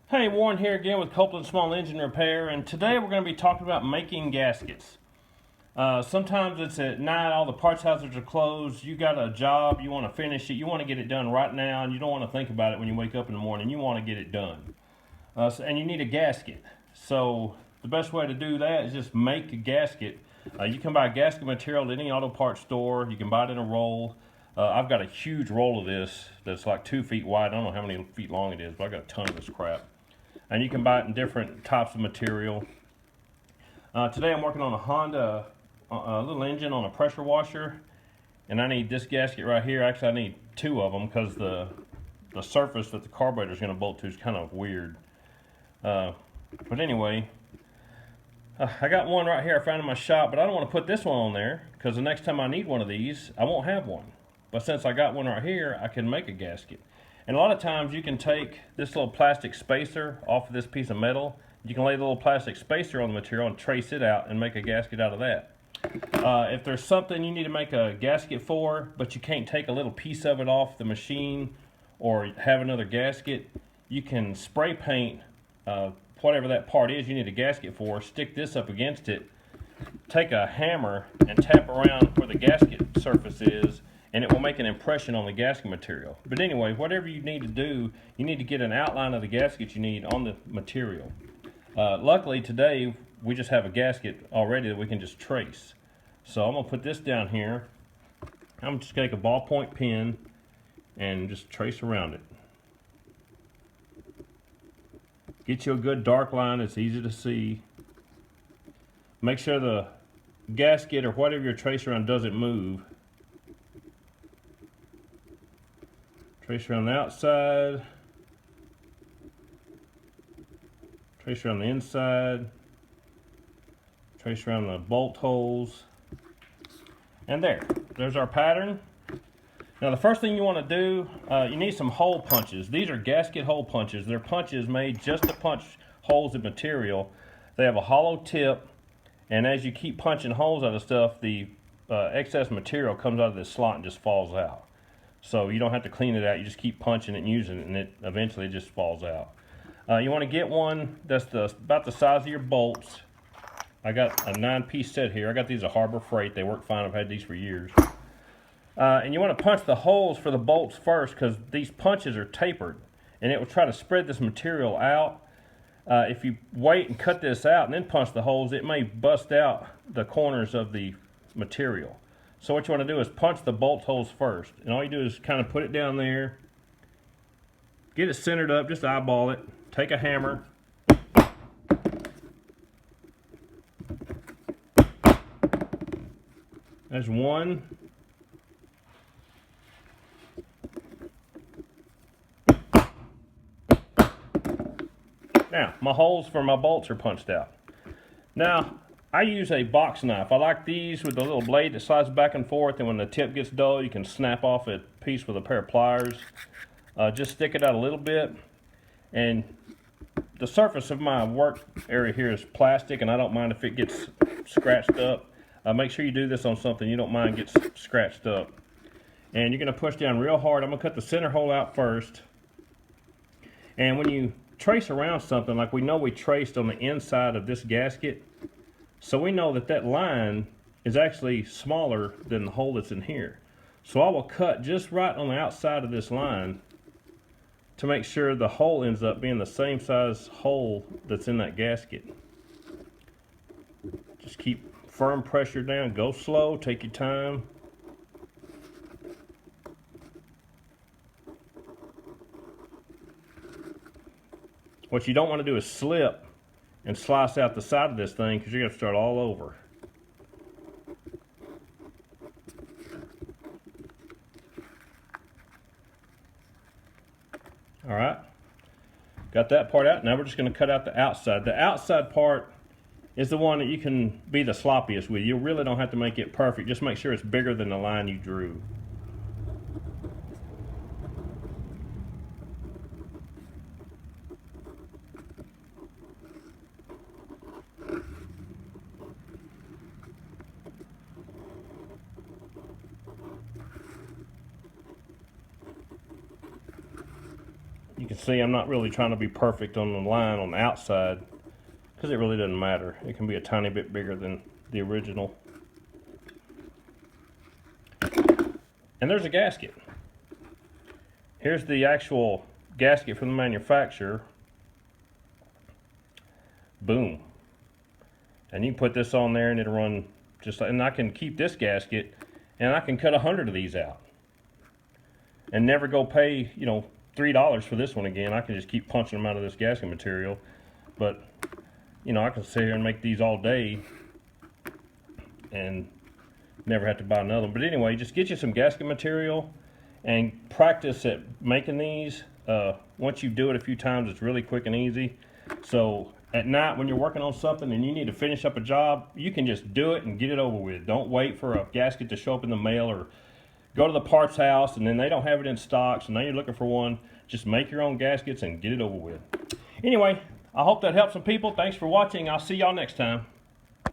Hey, Warren here again with Copeland Small Engine Repair, and today we're going to be talking about making gaskets. Sometimes it's at night, all the parts houses are closed, you got a job, you want to finish it, you want to get it done right now, and you don't want to think about it when you wake up in the morning, you want to get it done. And you need a gasket. So the best way to do that is just make a gasket. You can buy gasket material at any auto parts store, you can buy it in a roll. I've got a huge roll of this that's like 2 feet wide. I don't know how many feet long it is, but I've got a ton of this crap. And you can buy it in different types of material. Today I'm working on a Honda a little engine on a pressure washer, and I need this gasket right here. Actually, I need two of them because the surface that the carburetor is going to bolt to is kind of weird. But anyway, I got one right here I found in my shop, but I don't want to put this one on there because the next time I need one of these, I won't have one. But since I got one right here, I can make a gasket. And a lot of times you can take this little plastic spacer off of this piece of metal. You can lay the little plastic spacer on the material and trace it out and make a gasket out of that. If there's something you need to make a gasket for, but you can't take a little piece of it off the machine or have another gasket, you can spray paint whatever that part is you need a gasket for, stick this up against it, take a hammer and tap around where the gasket surface is, and it will make an impression on the gasket material. But anyway, whatever you need to do, you need to get an outline of the gasket you need on the material. Luckily today, we just have a gasket already that we can just trace. So I'm gonna put this down here. I'm just gonna take a ballpoint pen and just trace around it. Get you a good dark line that's easy to see. Make sure the gasket or whatever you're tracing around doesn't move. Trace around the outside, trace around the inside, trace around the bolt holes, and there's our pattern. Now the first thing you want to do, you need some hole punches. These are gasket hole punches. They're punches made just to punch holes in material. They have a hollow tip, and as you keep punching holes out of stuff, the excess material comes out of this slot and just falls out. So you don't have to clean it out, you just keep punching it and using it, and it eventually just falls out. You want to get one that's about the size of your bolts. I got a 9-piece set here. I got these at Harbor Freight. They work fine. I've had these for years. And you want to punch the holes for the bolts first because these punches are tapered, and it will try to spread this material out. If you wait and cut this out and then punch the holes, it may bust out the corners of the material. So what you want to do is punch the bolt holes first. And all you do is kind of put it down there, get it centered up, just eyeball it, take a hammer, there's one, now my holes for my bolts are punched out. Now I use a box knife. I like these with the little blade that slides back and forth, and when the tip gets dull you can snap off a piece with a pair of pliers. Just stick it out a little bit, and the surface of my work area here is plastic, and I don't mind if it gets scratched up. Make sure you do this on something you don't mind gets scratched up. And you're going to push down real hard. I'm going to cut the center hole out first. And when you trace around something, like we know we traced on the inside of this gasket, so we know that that line is actually smaller than the hole that's in here. So I will cut just right on the outside of this line to make sure the hole ends up being the same size hole that's in that gasket. Just keep firm pressure down, go slow, take your time. What you don't want to do is slip and slice out the side of this thing because you're going to start all over. Alright, got that part out. Now we're just going to cut out the outside. The outside part is the one that you can be the sloppiest with. You really don't have to make it perfect. Just make sure it's bigger than the line you drew. You can can see, I'm not really trying to be perfect on the line on the outside, because it really doesn't matter. It can be a tiny bit bigger than the original. And there's a gasket. Here's the actual gasket from the manufacturer. Boom. And you can put this on there and it'll run just like, and I can keep this gasket and I can cut 100 of these out and never go pay, you know, $3 for this one again. I can just keep punching them out of this gasket material. But, you know, I can sit here and make these all day and never have to buy another one. But anyway, just get you some gasket material and practice at making these. Once you do it a few times, it's really quick and easy. So at night when you're working on something and you need to finish up a job, you can just do it and get it over with. Don't wait for a gasket to show up in the mail or go to the parts house and then they don't have it in stock, so now you're looking for one. Just make your own gaskets and get it over with. Anyway, I hope that helps some people. Thanks for watching. I'll see y'all next time.